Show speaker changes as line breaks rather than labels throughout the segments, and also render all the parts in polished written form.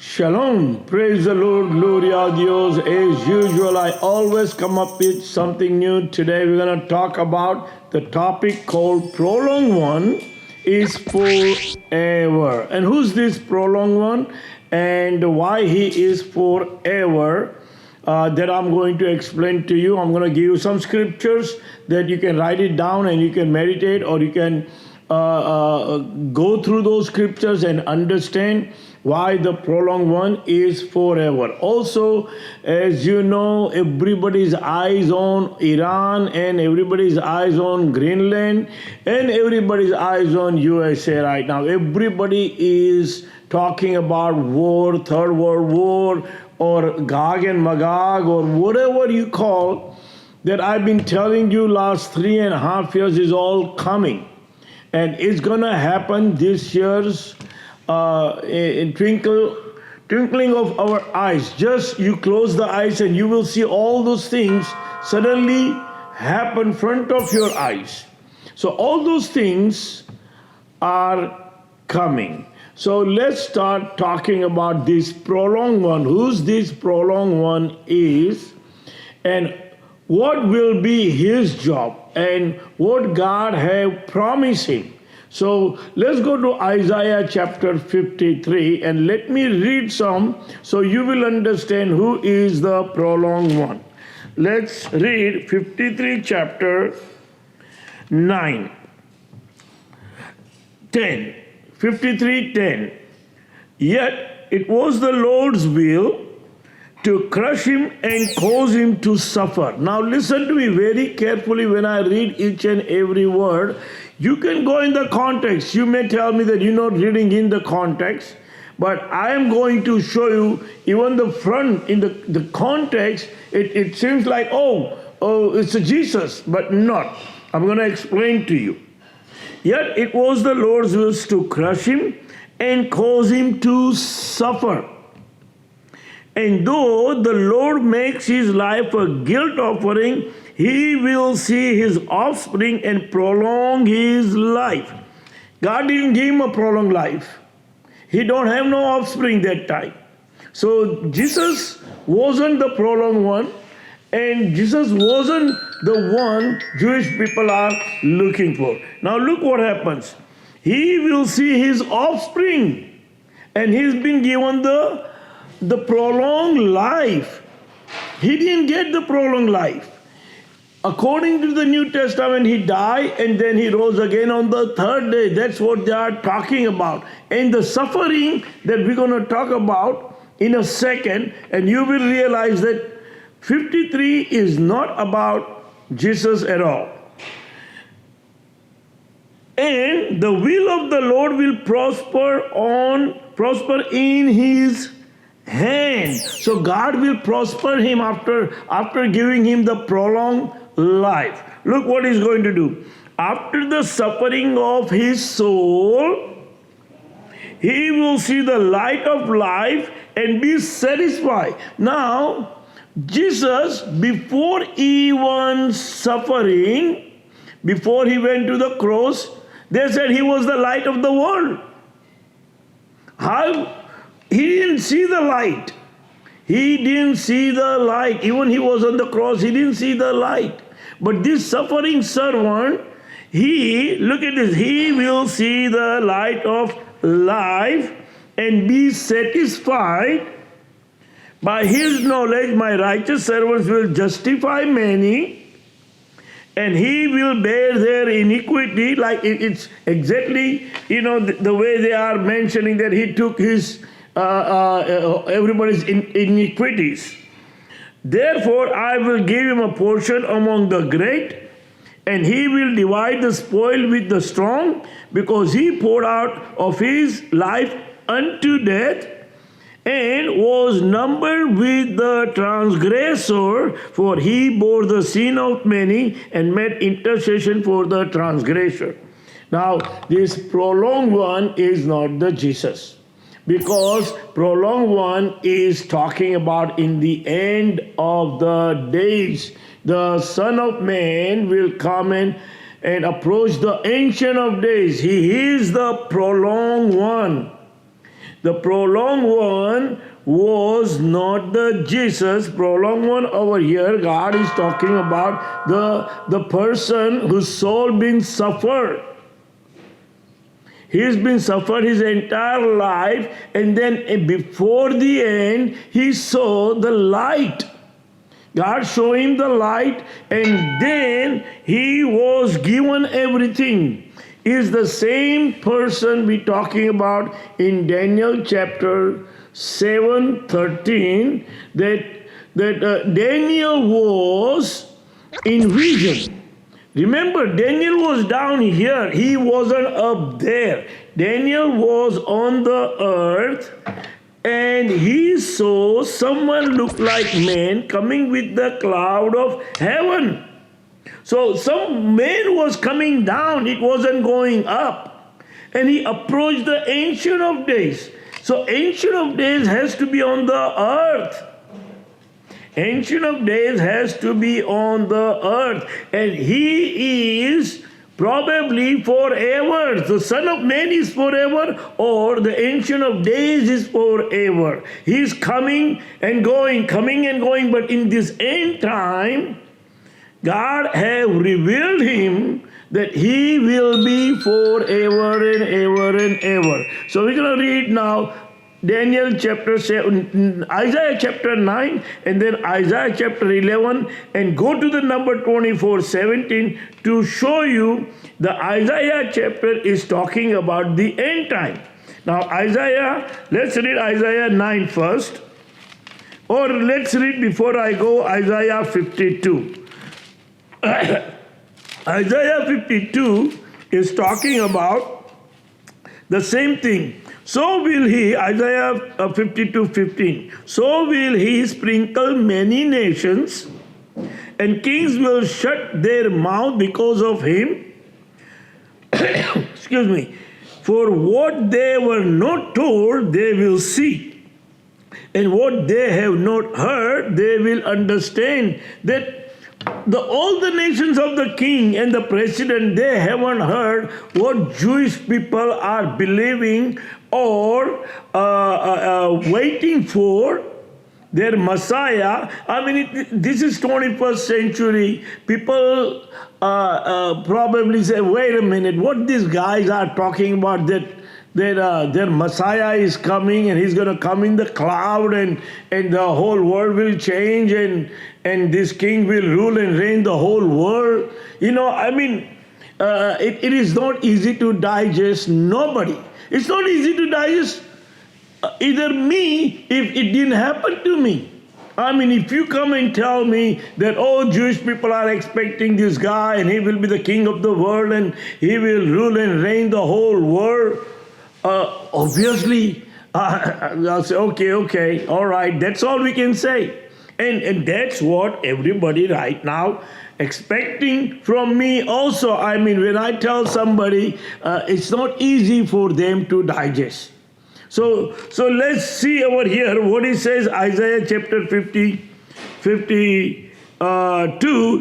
Shalom, praise the Lord, gloria a Dios. As usual, I always come up with something new. Today we're going to talk about the topic called Prolong One is forever. And who's this Prolong One and why he is forever? That I'm going to explain to you. I'm going to give you some scriptures that you can write it down and you can meditate, or you can go through those scriptures and understand why the Prolong One is forever. Also, as you know, everybody's eyes on Iran, and everybody's eyes on Greenland, and everybody's eyes on USA right now. Everybody is talking about war, Third World War, or Gog and Magog, or whatever you call, that I've been telling you last 3.5 years is all coming. And it's going to happen this year's in twinkling of our eyes. Just you close the eyes and you will see all those things suddenly happen in front of your eyes. So all those things are coming. So let's start talking about this Prolong One. Who's this Prolong One is, and what will be his job, and what God have promised him. So let's go to Isaiah chapter 53 and let me read some so you will understand who is the Prolong One. Let's read 53 chapter 9, 10. 53:10. Yet it was the Lord's will to crush him and cause him to suffer. Now listen to me very carefully when I read each and every word. You can go in the context. You may tell me that you're not reading in the context, but I am going to show you even the front, in the context, it seems like, oh, it's a Jesus, but not. I'm going to explain to you. Yet it was the Lord's will to crush him and cause him to suffer. And though the Lord makes his life a guilt offering, he will see his offspring and prolong his life. God didn't give him a prolonged life. He don't have no offspring that time. So Jesus wasn't the prolonged one, and Jesus wasn't the one Jewish people are looking for. Now look what happens. He will see his offspring, and he's been given the prolonged life. He didn't get the prolonged life. According to the New Testament, he died and then he rose again on the third day. That's what they are talking about. And the suffering that we're going to talk about in a second, and you will realize that 53 is not about Jesus at all. And the will of the Lord will prosper in his hand. So God will prosper him after giving him the prolonged life. Look what he's going to do. After the suffering of his soul, he will see the light of life and be satisfied. Now, Jesus, before even suffering, before he went to the cross, they said he was the light of the world. How? He didn't see the light. He didn't see the light. Even he was on the cross, he didn't see the light. But this suffering servant, look at this, he will see the light of life and be satisfied. By his knowledge, my righteous servants will justify many, and he will bear their iniquity. Like it's exactly, the way they are mentioning that he took his everybody's iniquities. Therefore, I will give him a portion among the great, and he will divide the spoil with the strong, because he poured out of his life unto death, and was numbered with the transgressor, for he bore the sin of many and made intercession for the transgressor. Now, this Prolong One is not the Jesus, because Prolong One is talking about in the end of the days, the Son of Man will come and approach the Ancient of Days. He is the Prolong One. The prolonged one was not the Jesus. Prolonged one over here, God is talking about the person whose soul been suffered. He's been suffered his entire life, and then before the end, he saw the light. God showed him the light, and then he was given everything. Is the same person we talking about in Daniel chapter 7:13 that Daniel was in vision. Remember, Daniel was down here. He wasn't up there. Daniel was on the earth, and he saw someone look like man coming with the cloud of heaven. So some man was coming down. It wasn't going up. And he approached the Ancient of Days. So Ancient of Days has to be on the earth. Ancient of Days has to be on the earth, and he is probably forever. The Son of Man is forever, or the Ancient of Days is forever. He is coming and going, but in this end time, God have revealed him that he will be forever and ever and ever. So we're going to read now Daniel chapter 7, Isaiah chapter 9, and then Isaiah chapter 11, and go to the number 24:17 to show you the Isaiah chapter is talking about the end time. Now Isaiah, let's read Isaiah 9 first, or let's read before I go Isaiah 52. Isaiah 52 is talking about the same thing. So will he, Isaiah 52:15, so will he sprinkle many nations, and kings will shut their mouth because of him. Excuse me. For what they were not told, they will see, and what they have not heard, they will understand. That all the nations of the king and the president, they haven't heard what Jewish people are believing or waiting for their Messiah. I mean, this is 21st century. People probably say, wait a minute, what these guys are talking about, that their Messiah is coming and he's going to come in the cloud and the whole world will change and this king will rule and reign the whole world. You know, I mean, it is not easy to digest. Nobody. It's not easy to digest either me if it didn't happen to me. I mean, if you come and tell me that, oh, Jewish people are expecting this guy and he will be the king of the world and he will rule and reign the whole world, obviously, I'll say, okay, all right, that's all we can say. And that's what everybody right now expecting from me also. I mean, when I tell somebody, it's not easy for them to digest. So let's see over here what he says, Isaiah chapter 52.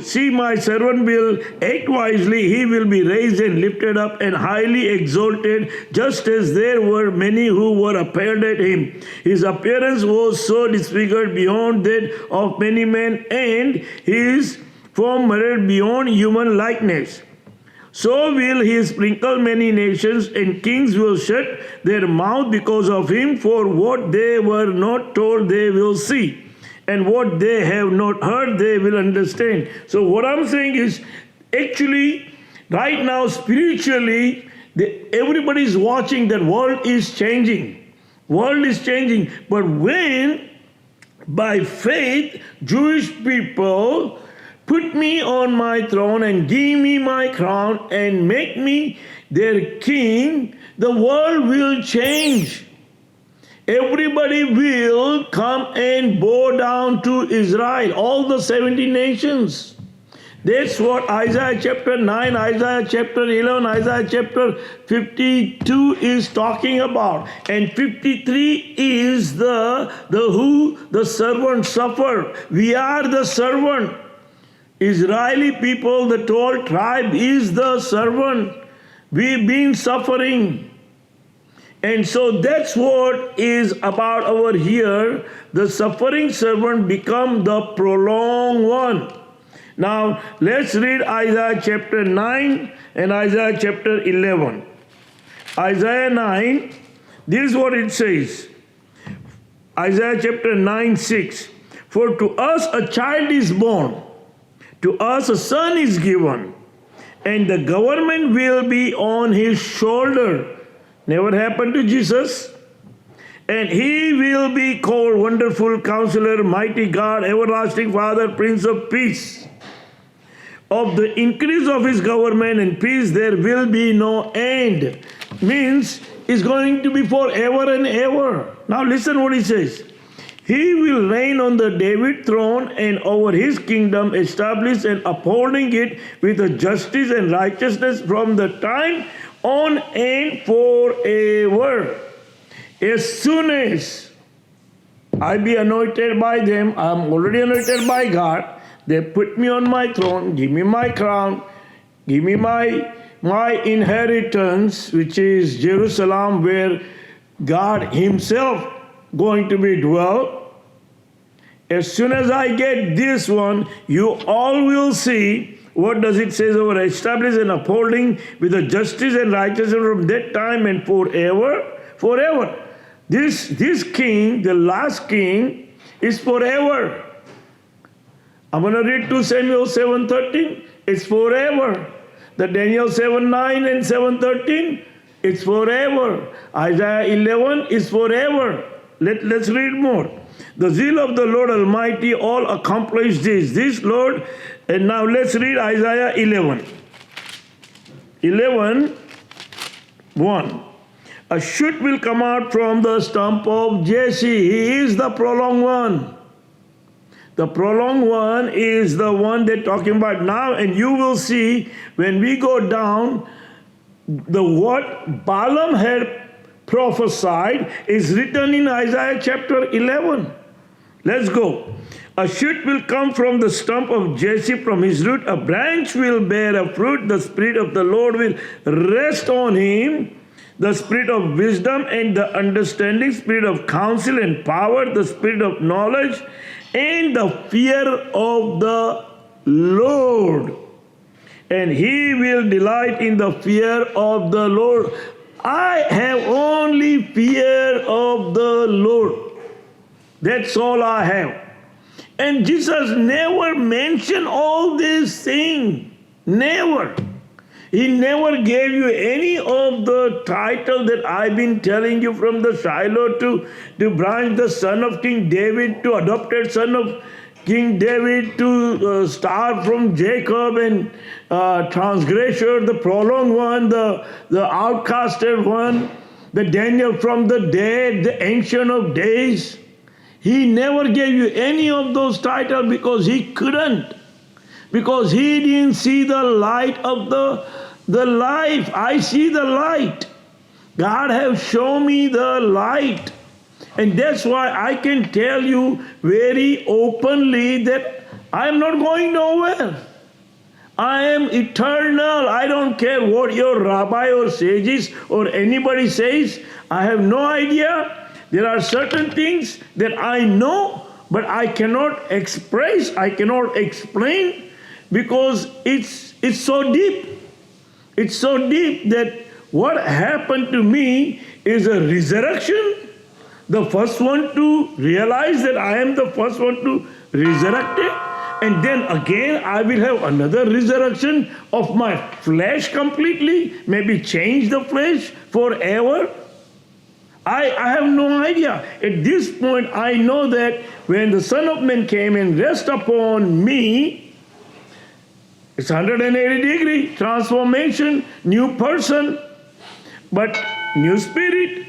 See, my servant will act wisely. He will be raised and lifted up and highly exalted, just as there were many who were appeared at him. His appearance was so disfigured beyond that of many men, and his form mirrored beyond human likeness. So will he sprinkle many nations, and kings will shut their mouth because of him. For what they were not told, they will see, and what they have not heard, they will understand. So what I'm saying is, actually, right now, spiritually, everybody is watching that world is changing. World is changing. But when, by faith, Jewish people put me on my throne and give me my crown and make me their king, the world will change. Everybody will come and bow down to Israel, all the 70 nations. That's what Isaiah chapter 9, Isaiah chapter 11, Isaiah chapter 52 is talking about. And 53 is the servant suffer. We are the servant. Israeli people, the 12 tribe is the servant. We've been suffering. And so that's what is about over here. The suffering servant become the prolonged one. Now let's read Isaiah chapter 9 and Isaiah chapter 11. Isaiah 9, this is what it says. Isaiah chapter 9, 6. For to us a child is born, to us a son is given, and the government will be on his shoulder. Never happened to Jesus. And he will be called Wonderful Counselor, Mighty God, Everlasting Father, Prince of Peace. Of the increase of his government and peace there will be no end. Means it's going to be forever and ever. Now listen what he says. He will reign on the David throne and over his kingdom, establish and upholding it with a justice and righteousness from the time on and forever. As soon as I be anointed by them, I am already anointed by God. They put me on my throne, give me my crown, give me my inheritance, which is Jerusalem, where God himself going to be dwell. As soon as I get this one, you all will see. What does it say over? Establish and upholding with the justice and righteousness from that time and forever. Forever. This king, the last king, is forever. I'm going to read 2 Samuel 7:13. It's forever. The Daniel 7:9 and 7:13. It's forever. Isaiah 11 is forever. Let's read more. The zeal of the Lord Almighty all accomplished this. This Lord, and now let's read Isaiah 11. 11:1. A shoot will come out from the stump of Jesse. He is the prolonged one. The prolonged one is the one they're talking about now, and you will see when we go down, the what Balaam had prophesied is written in Isaiah chapter 11. Let's go. A shoot will come from the stump of Jesse, from his root a branch will bear a fruit. The Spirit of the Lord will rest on him. The Spirit of wisdom and the understanding, Spirit of counsel and power, the Spirit of knowledge and the fear of the Lord. And he will delight in the fear of the Lord. I have only fear of the Lord. That's all I have. And Jesus never mentioned all these things. Never. He never gave you any of the title that I've been telling you, from the Shiloh to branch, the son of King David, to adopted son of King David, to star from Jacob, and transgressor, the prolonged one, the outcasted one, the Daniel from the dead, the ancient of days. He never gave you any of those titles because he couldn't. Because he didn't see the light of the life. I see the light. God has shown me the light. And that's why I can tell you very openly that I'm not going nowhere. I am eternal. I don't care what your rabbi or sages or anybody says. I have no idea. There are certain things that I know, but I cannot express, I cannot explain, because it's so deep. It's so deep that what happened to me is a resurrection. The first one to realize that I am the first one to resurrect it. And then again, I will have another resurrection of my flesh completely, maybe change the flesh forever. I have no idea. At this point, I know that when the Son of Man came and rest upon me, it's 180-degree transformation, new person, but new spirit,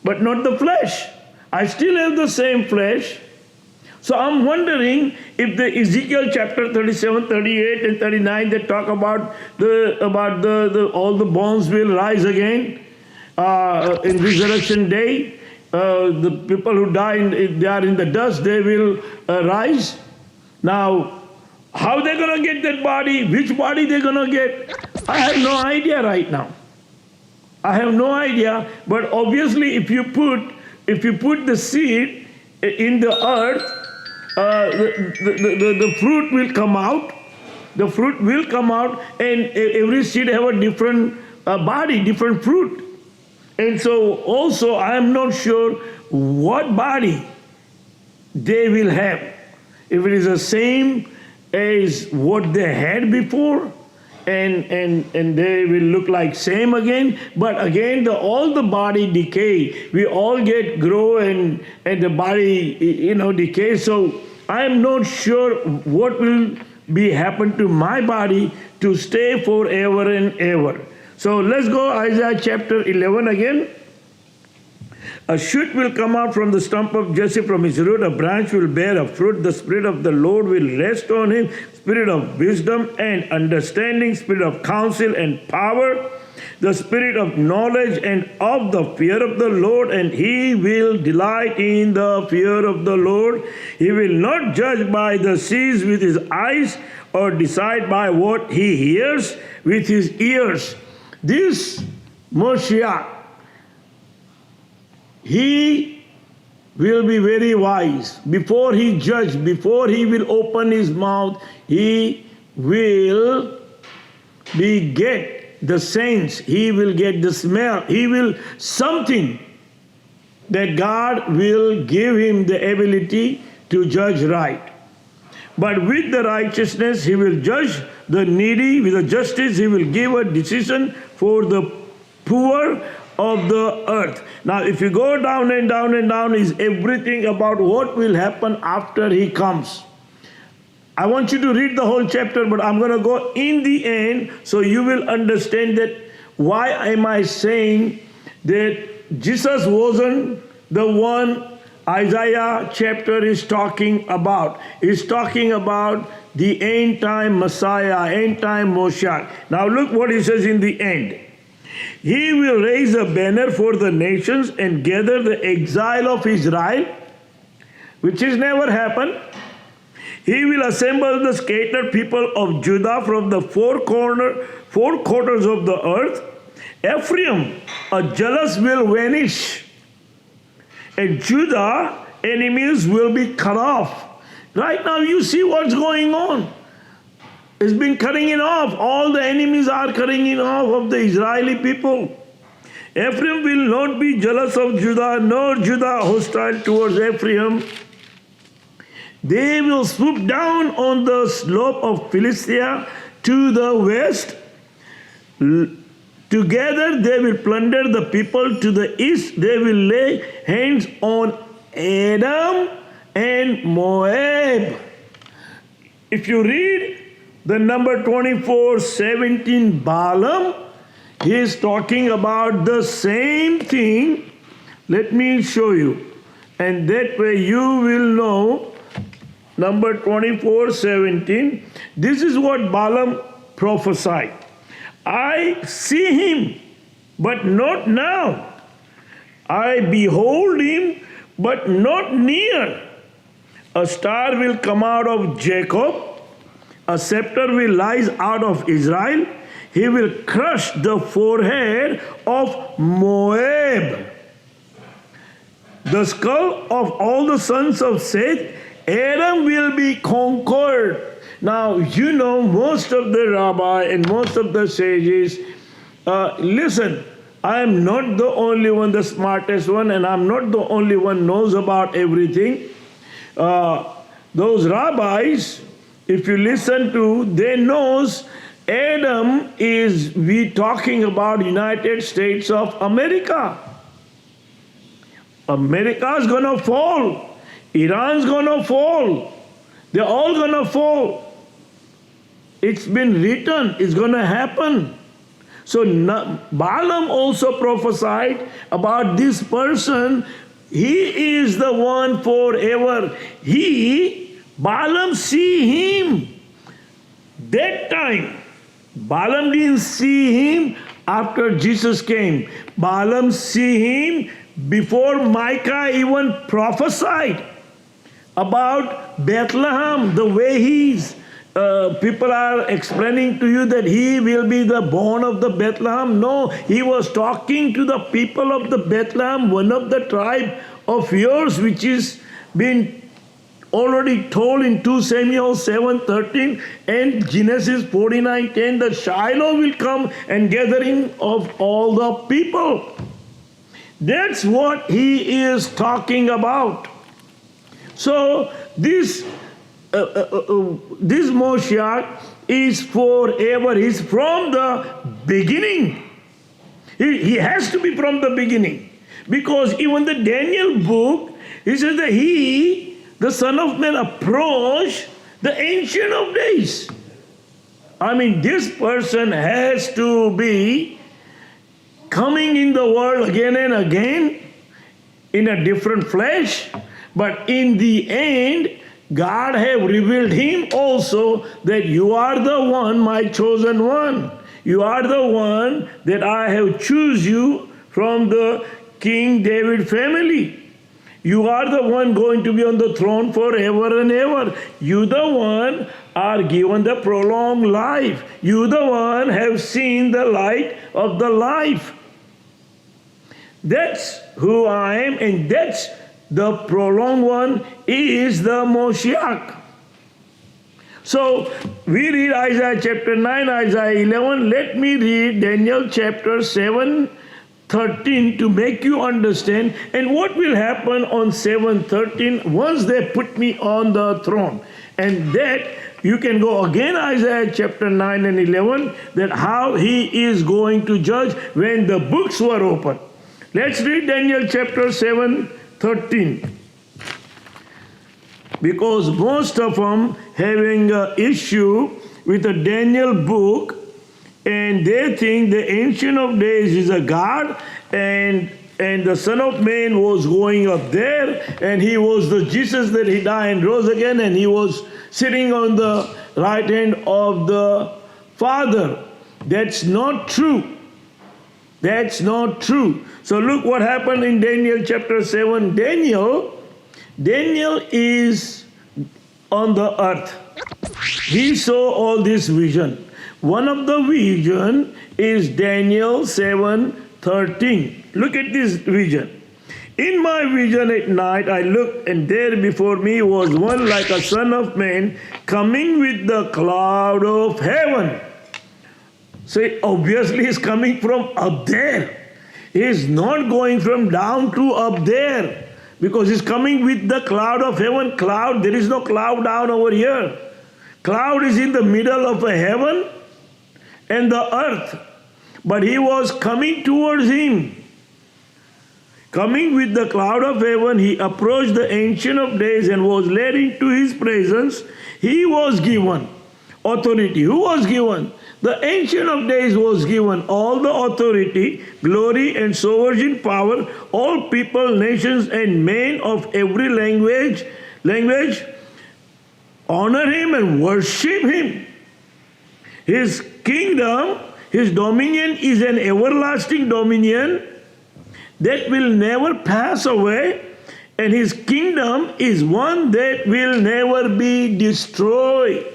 but not the flesh. I still have the same flesh. So I'm wondering if the Ezekiel chapter 37, 38, and 39 that talk about all the bones will rise again in resurrection day. The people who die, they are in the dust, they will rise. Now, how they're going to get that body, which body they're going to get, I have no idea right now. I have no idea, but obviously if you put the seed in the earth, the fruit will come out. The fruit will come out, and every seed have a different body, different fruit. And so also I am not sure what body they will have. If it is the same as what they had before, and they will look like same again, but again all the body decay. We all grow and the body decay. So I am not sure what will be happen to my body to stay forever and ever. So let's go Isaiah chapter 11 again. A shoot will come out from the stump of Jesse, from his root a branch will bear a fruit. The Spirit of the Lord will rest on him, Spirit of wisdom and understanding, Spirit of counsel and power, the Spirit of knowledge and of the fear of the Lord, and he will delight in the fear of the Lord. He will not judge by the seas with his eyes, or decide by what he hears with his ears. This Moshiach, he will be very wise. Before he judges, before he will open his mouth, he will get the sense, he will get the smell, he will something that God will give him the ability to judge right. But with the righteousness he will judge the needy, with the justice he will give a decision for the poor of the earth. Now if you go down and down and down, is everything about what will happen after he comes. I want you to read the whole chapter, but I'm going to go in the end so you will understand that why am I saying that Jesus wasn't the one Isaiah chapter is talking about. He's talking about the end time Messiah, end time Moshiach. Now look what he says in the end. He will raise a banner for the nations and gather the exile of Israel, which has never happened. He will assemble the scattered people of Judah from the four quarters of the earth. Ephraim, a jealous, will vanish, and Judah, enemies will be cut off. Right now you see what's going on. It's been cutting it off. All the enemies are cutting it off of the Israeli people. Ephraim will not be jealous of Judah, nor Judah hostile towards Ephraim. They will swoop down on the slope of Philistia to the west. Together they will plunder the people to the east. They will lay hands on Edom and Moab. If you read the number 24:17 Balaam, he is talking about the same thing. Let me show you. And that way you will know. Number 24:17. This is what Balaam prophesied. I see him, but not now. I behold him, but not near. A star will come out of Jacob. A scepter will rise out of Israel. He will crush the forehead of Moab. The skull of all the sons of Seth, Edom will be conquered. Now, you know, most of the rabbi and most of the sages, listen, I am not the only one, the smartest one, and I'm not the only one knows about everything. Those rabbis, if you listen to, they knows Edom is, we talking about United States of America. America's gonna fall. Iran's gonna fall. They're all gonna fall. It's been written, it's gonna happen. So Balaam also prophesied about this person. He is the one forever. Balaam see him. That time, Balaam didn't see him after Jesus came. Balaam see him before Micah even prophesied about Bethlehem, the way he's people are explaining to you that he will be the born of the Bethlehem. No, he was talking to the people of the Bethlehem, one of the tribe of yours, which is been already told in 2 Samuel 7:13 and Genesis 49:10 that Shiloh will come and gathering of all the people. That's what he is talking about. So this Moshiach is forever. He's from the beginning. He has to be from the beginning. Because even the Daniel book, he says that he, the Son of Man, approached the Ancient of Days. I mean, this person has to be coming in the world again and again in a different flesh. But in the end, God have revealed him also that you are the one, my chosen one. You are the one that I have choose you from the King David family. You are the one going to be on the throne forever and ever. You the one are given the prolonged life. You the one have seen the light of the life. That's who I am, and that's the prolonged one is the Moshiach. So we read Isaiah chapter 9, Isaiah 11. Let me read Daniel chapter 7:13 to make you understand. And what will happen on 7:13 once they put me on the throne. And that you can go again Isaiah chapter 9 and 11, that how he is going to judge when the books were open. Let's read Daniel chapter 7:13. Because most of them having an issue with the Daniel book, and they think the Ancient of Days is a God, and the Son of Man was going up there, and he was the Jesus that he died and rose again, and he was sitting on the right hand of the Father. That's not true. That's not true. So look what happened in Daniel chapter 7. Daniel is on the earth. He saw all this vision. One of the vision is Daniel 7:13. Look at this vision. In my vision at night I looked, and there before me was one like a son of man coming with the cloud of heaven. So obviously he's coming from up there. He's not going from down to up there, because he's coming with the cloud of heaven. Cloud, there is no cloud down over here. Cloud is in the middle of a heaven and the earth. But he was coming towards him. Coming with the cloud of heaven, he approached the Ancient of Days and was led into his presence. He was given authority. Who was given? The Ancient of Days was given all the authority, glory, and sovereign power. All people, nations, and men of every language honor him and worship him. His kingdom, his dominion is an everlasting dominion that will never pass away, and his kingdom is one that will never be destroyed.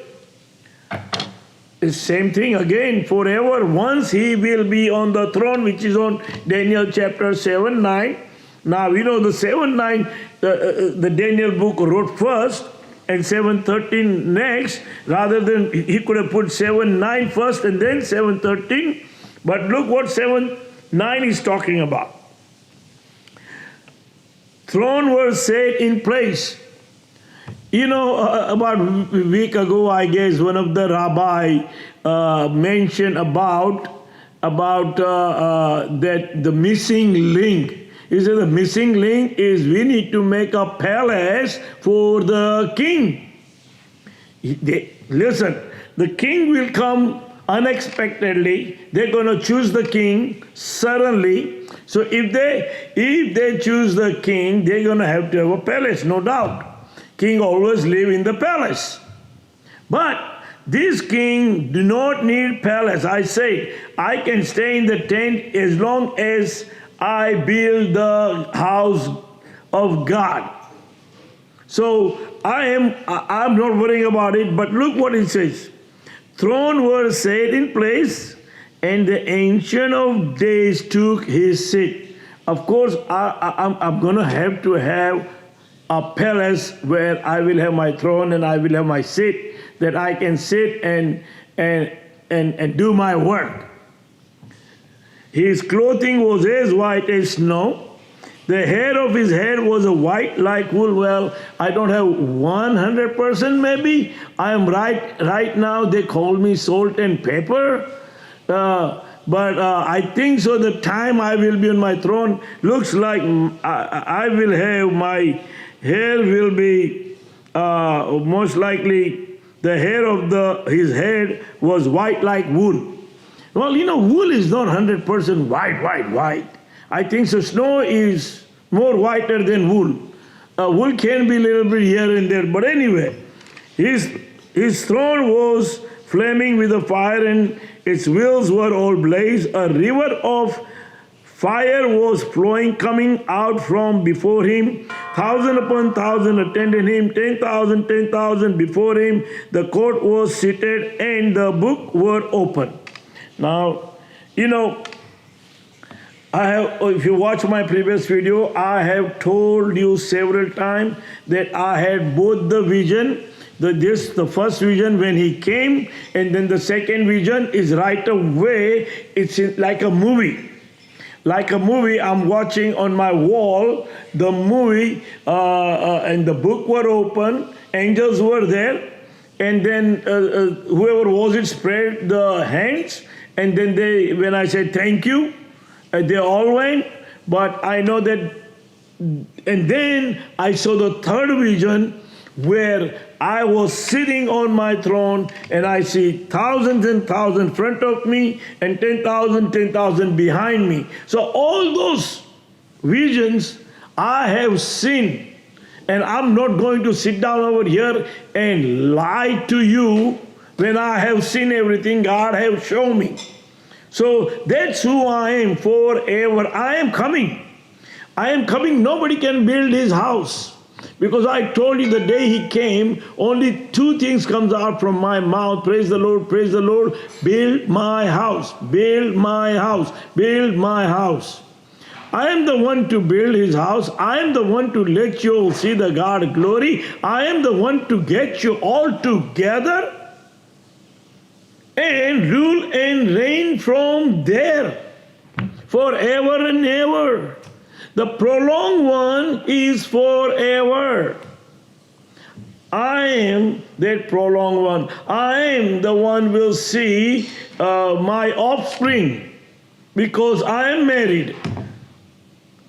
The same thing again, forever. Once he will be on the throne, which is on Daniel chapter 7:9. Now we know the 7:9, the Daniel book wrote first and 7:13 next, rather than he could have put 7:9 first and then 7:13. But look what 7:9 is talking about. Throne was set in place. You know, about a week ago, I guess, one of the rabbi mentioned about that the missing link. He said the missing link is we need to make a palace for the king. Listen, the king will come unexpectedly. They're going to choose the king suddenly. So if they choose the king, they're going to have a palace, no doubt. King always live in the palace. But this king do not need palace. I say, I can stay in the tent as long as I build the house of God. So I'm not worrying about it, but look what it says. Throne was set in place, and the Ancient of Days took his seat. Of course, I'm going to have a palace where I will have my throne and I will have my seat, that I can sit and do my work. His clothing was as white as snow. The hair of his head was white like wool. Well, I don't have 100% maybe. I am right now, they call me salt and pepper. But I think so the time I will be on my throne looks like I will have, my hair will be most likely, the hair of his head was white like wool. Well, wool is not 100% white. I think so snow is more whiter than wool. Wool can be a little bit here and there. But anyway, his throne was flaming with a fire, and its wheels were all blaze. A river of fire was flowing, coming out from before him. 1,000 upon 1,000 attended him, 10,000 before him. The court was seated, and the book were open. Now, if you watch my previous video, I have told you several times that I had both the vision. The first vision when he came, and then the second vision is right away. It's like a movie. Like a movie I'm watching on my wall, the movie, and the book were open, angels were there, and then whoever was it spread the hands, and then when I said thank you, they all went. But I know that, and then I saw the third vision where I was sitting on my throne, and I see thousands and thousands in front of me and 10,000 behind me. So all those visions I have seen, and I'm not going to sit down over here and lie to you when I have seen everything God has shown me. So that's who I am forever. I am coming. Nobody can build his house. Because I told you the day he came, only two things comes out from my mouth. Praise the Lord, praise the Lord. Build my house, build my house, build my house. I am the one to build his house. I am the one to let you all see the God glory. I am the one to get you all together and rule and reign from there forever and ever. The Prolong One is forever. I am that Prolong One. I am the one who will see my offspring, because I am married.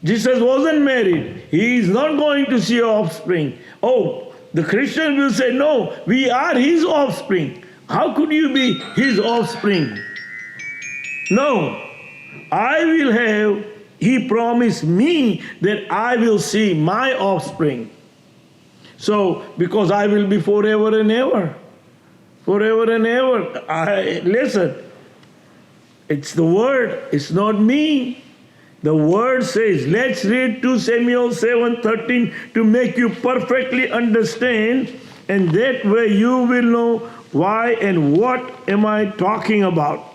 Jesus wasn't married. He is not going to see offspring. Oh, the Christian will say, no, we are his offspring. How could you be his offspring? No, I will have. He promised me that I will see my offspring. So, because I will be forever and ever. Forever and ever. Listen, it's the word, it's not me. The word says, let's read 2 Samuel 7:13 to make you perfectly understand, and that way you will know why and what am I talking about.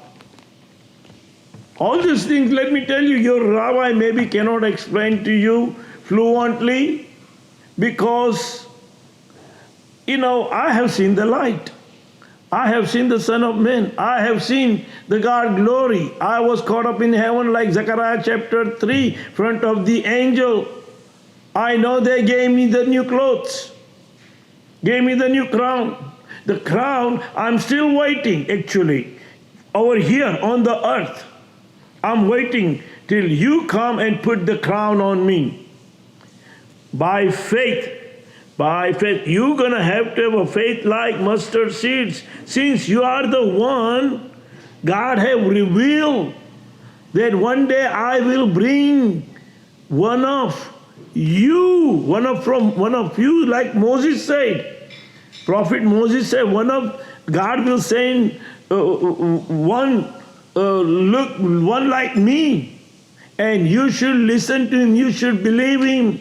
All these things, let me tell you, your rabbi maybe cannot explain to you fluently, because, I have seen the light. I have seen the Son of Man. I have seen the God glory. I was caught up in heaven like Zechariah chapter 3, front of the angel. I know they gave me the new clothes, gave me the new crown. The crown, I'm still waiting actually, over here on the earth. I'm waiting till you come and put the crown on me. By faith, you're going to have a faith like mustard seeds. Since you are the one, God have revealed that one day I will bring one of you, one of you, like Moses said. Prophet Moses said, God will send one like me, and you should listen to him, you should believe him.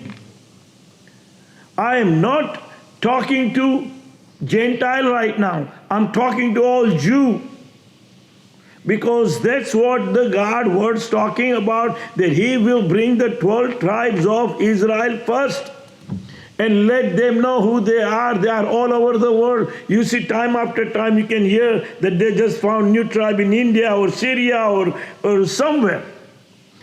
I am not talking to Gentile right now. I'm talking to all Jew. Because that's what the God word's talking about, that He will bring the 12 tribes of Israel first. And let them know who they are. They are all over the world. You see, time after time, you can hear that they just found new tribe in India or Syria or somewhere.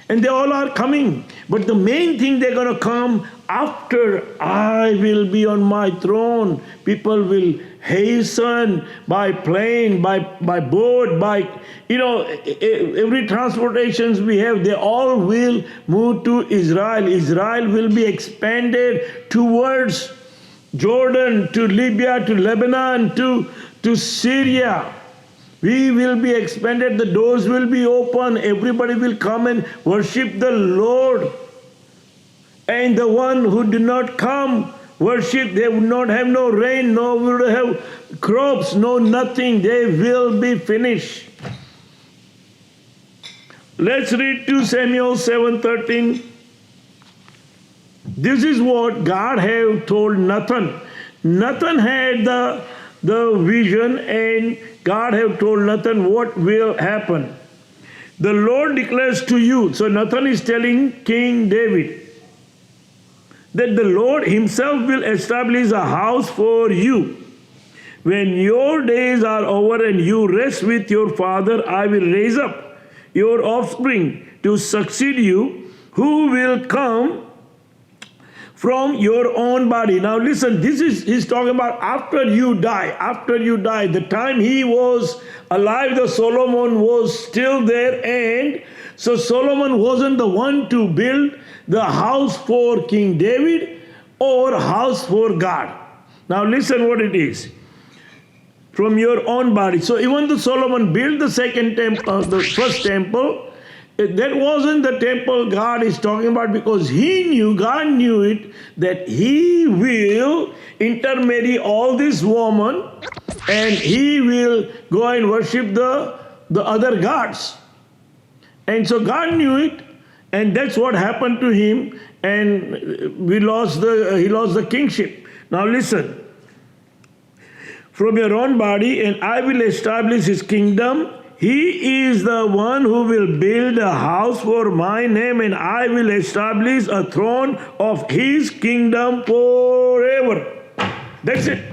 And they all are coming. But the main thing they're going to come after I will be on my throne. People will hasten by plane, by boat, by, every transportations we have, they all will move to Israel. Israel will be expanded towards Jordan, to Libya, to Lebanon, to Syria. We will be expanded, the doors will be open, everybody will come and worship the Lord. And the one who did not come, worship, they would not have no rain, no would have crops, no nothing, they will be finished. Let's read 2 Samuel 7:13. This is what God had told Nathan. Nathan had the vision, and God have told Nathan what will happen. The Lord declares to you. So Nathan is telling King David that the Lord Himself will establish a house for you. When your days are over and you rest with your father, I will raise up your offspring to succeed you, who will come from your own body. Now listen, he's talking about after you die. After you die, the time he was alive, the Solomon was still there, and so Solomon wasn't the one to build the house for King David or house for God. Now listen what it is. From your own body. So even though Solomon built the second temple, the first temple, that wasn't the temple God is talking about, because God knew it, that He will intermarry all this woman and He will go and worship the other gods. And so God knew it, and that's what happened to him, and he lost the kingship. Now listen. From your own body, and I will establish His kingdom. He is the one who will build a house for my name, and I will establish a throne of His kingdom forever. That's it.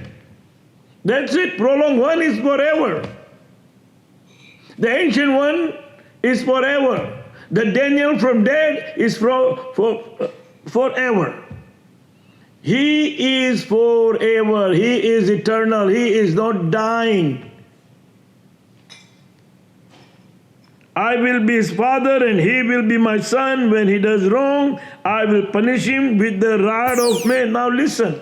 That's it. Prolong One is forever. The Ancient One is forever. The Daniel from dead is forever. He is forever. He is eternal. He is not dying. I will be his father and he will be my son. When he does wrong, I will punish him with the rod of men. Now listen,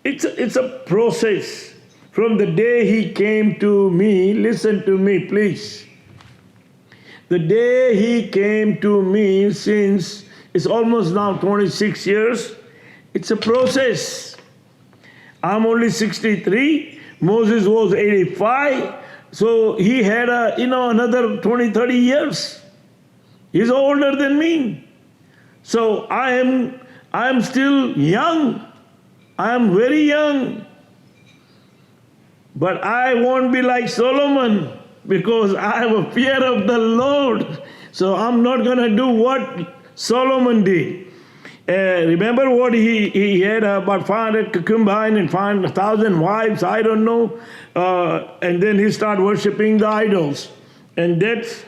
it's a process. From the day he came to me, listen to me please. The day he came to me, since it's almost now 26 years, it's a process. I'm only 63. Moses was 85. So he had another 20, 30 years. He's older than me. So I am still young. I am very young. But I won't be like Solomon, because I have a fear of the Lord. So I'm not going to do what Solomon did. Remember what he had about 500 concubines and 1,000 wives, I don't know. And then he started worshiping the idols. And that's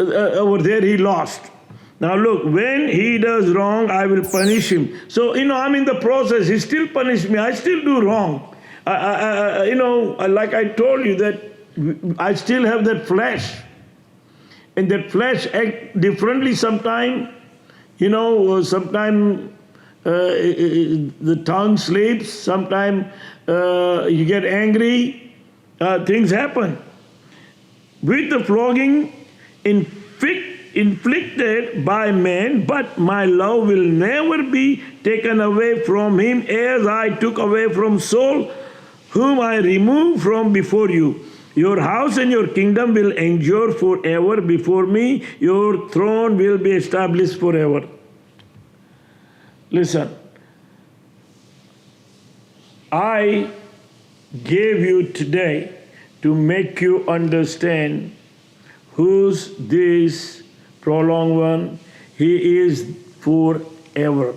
over there he lost. Now look, when he does wrong, I will punish him. So, I'm in the process. He still punishes me. I still do wrong. Like I told you, that I still have that flesh. And that flesh acts differently sometimes. Sometimes the tongue sleeps, sometimes you get angry, things happen. With the flogging inflicted by man, but my love will never be taken away from him, as I took away from Saul, whom I removed from before you. Your house and your kingdom will endure forever before me. Your throne will be established forever. Listen, I gave you today to make you understand who's this Prolong One. He is forever.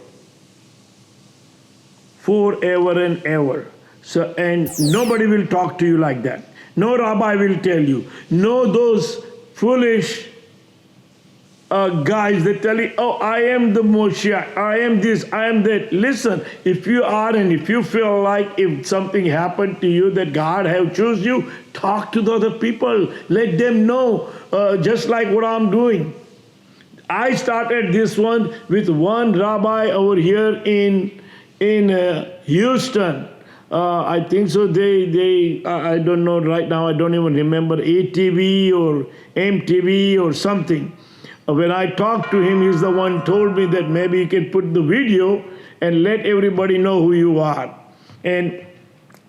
Forever and ever. So, and nobody will talk to you like that. No rabbi will tell you. No those foolish guys that tell you, oh, I am the Moshiach, I am this, I am that. Listen, if you are and if you feel like if something happened to you that God have choose you, talk to the other people. Let them know, just like what I'm doing. I started this one with one rabbi over here in Houston. I think so. I don't know right now. I don't even remember ATV or MTV or something. When I talked to him, he's the one told me that maybe you can put the video and let everybody know who you are. And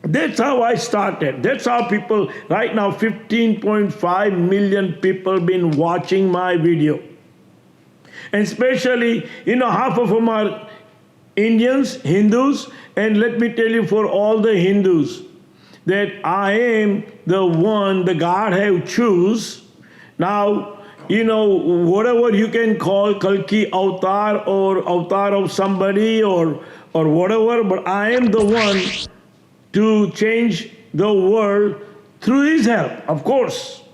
that's how I started. That's how people, right now 15.5 million people been watching my video. And especially, half of them are Indians, Hindus, and let me tell you for all the Hindus, that I am the one the God have choose. Now, whatever you can call Kalki avatar or avatar of somebody or whatever, but I am the one to change the world through his help. Of course,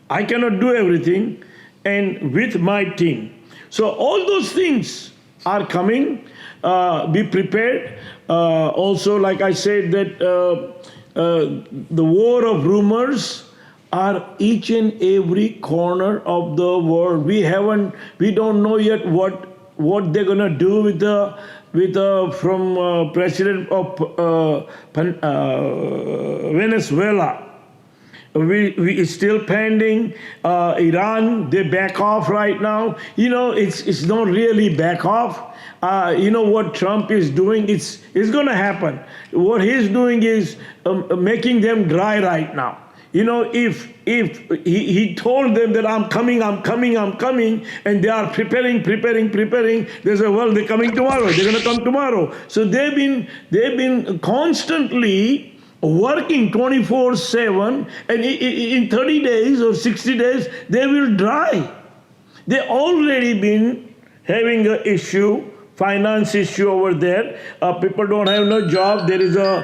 I cannot do everything, and with my team. So all those things are coming. Be prepared. Also, like I said, that the war of rumors are each and every corner of the world. We don't know yet what they're gonna do with from president of Venezuela. We still pending. Iran, they back off right now. It's not really back off. What Trump is doing, it's going to happen. What he's doing is making them dry right now. If he told them that I'm coming, and they are preparing, they say, well, they're coming tomorrow. They're going to come tomorrow. So they've been constantly working 24/7, and in 30 days or 60 days, they will dry. They already been having an issue, finance issue over there. People don't have no job. There is all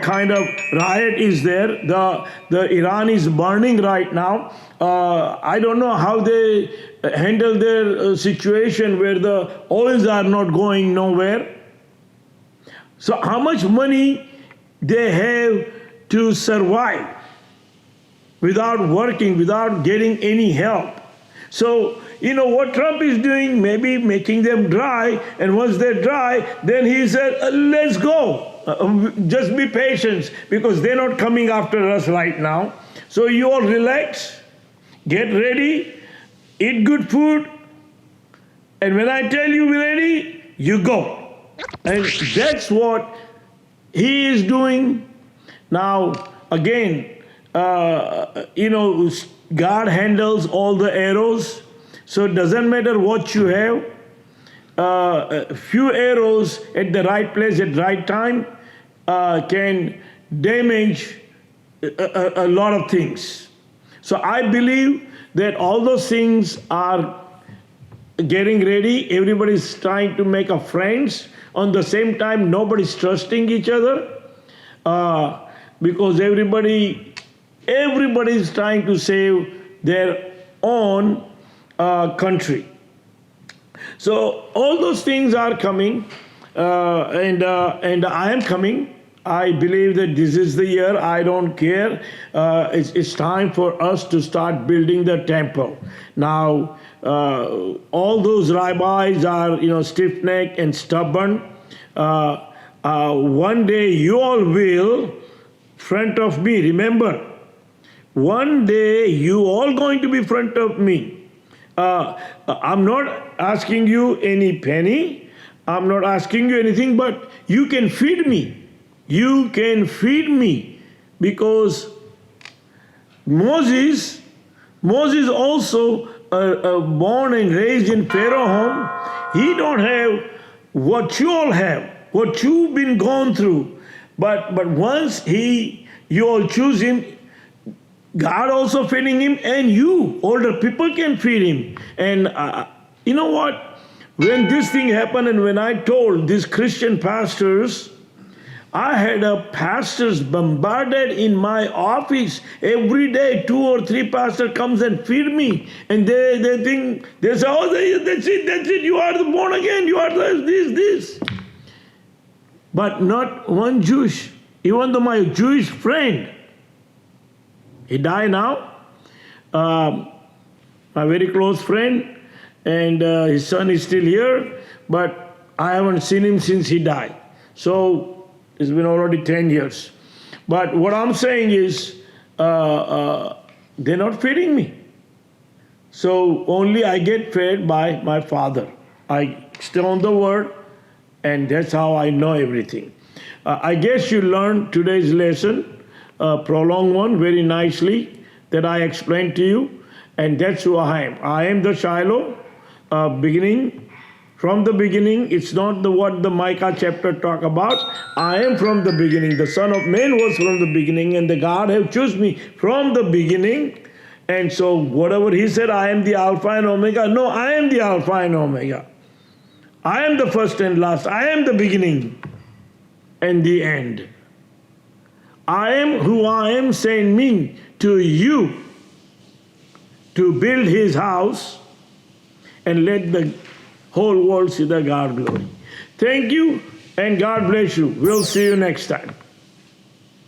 kind of riot is there. The Iran is burning right now. I don't know how they handle their situation where the oils are not going nowhere. So how much money they have to survive without working, without getting any help. So, what Trump is doing, maybe making them dry, and once they're dry, then he said, let's go. Just be patient, because they're not coming after us right now. So you all relax, get ready, eat good food, and when I tell you we're ready, you go. And that's what he is doing. Now, again, God handles all the arrows, so it doesn't matter what you have. A few arrows at the right place at the right time can damage a lot of things. So I believe that all those things are getting ready. Everybody's trying to make a friends. On the same time, nobody's trusting each other because everybody's trying to save their own country. So all those things are coming, and I am coming. I believe that this is the year. I don't care. It's time for us to start building the temple. Now, all those rabbis are, stiff-necked and stubborn. One day you all will, front of me. Remember, one day you all going to be front of me. I'm not asking you any penny. I'm not asking you anything, but you can feed me. You can feed me, because Moses also born and raised in Pharaoh home. He don't have what you all have, what you've been gone through. But once you all choose him, God also feeding him, and you, older people, can feed him. And you know what? When this thing happened and when I told these Christian pastors, I had pastors bombarded in my office every day. 2 or 3 pastors comes and feed me, and they think, they say, oh, that's it. You are the born again. You are this. But not one Jewish. Even though my Jewish friend, he died now, my very close friend, and his son is still here, but I haven't seen him since he died. So it's been already 10 years. But what I'm saying is, they're not feeding me. So only I get fed by my Father. I stay on the Word, and that's how I know everything. I guess you learned today's lesson, Prolong One, very nicely, that I explained to you, and that's who I am. I am the Shiloh, beginning. From the beginning, it's not what the Micah chapter talk about. I am from the beginning. The Son of Man was from the beginning, and the God have chosen me from the beginning. And so whatever he said, I am the Alpha and Omega. No, I am the Alpha and Omega. I am the first and last. I am the beginning and the end. I am who I am sent me to you to build his house and let the whole world see the God glory. Thank you, and God bless you. We'll see you next time.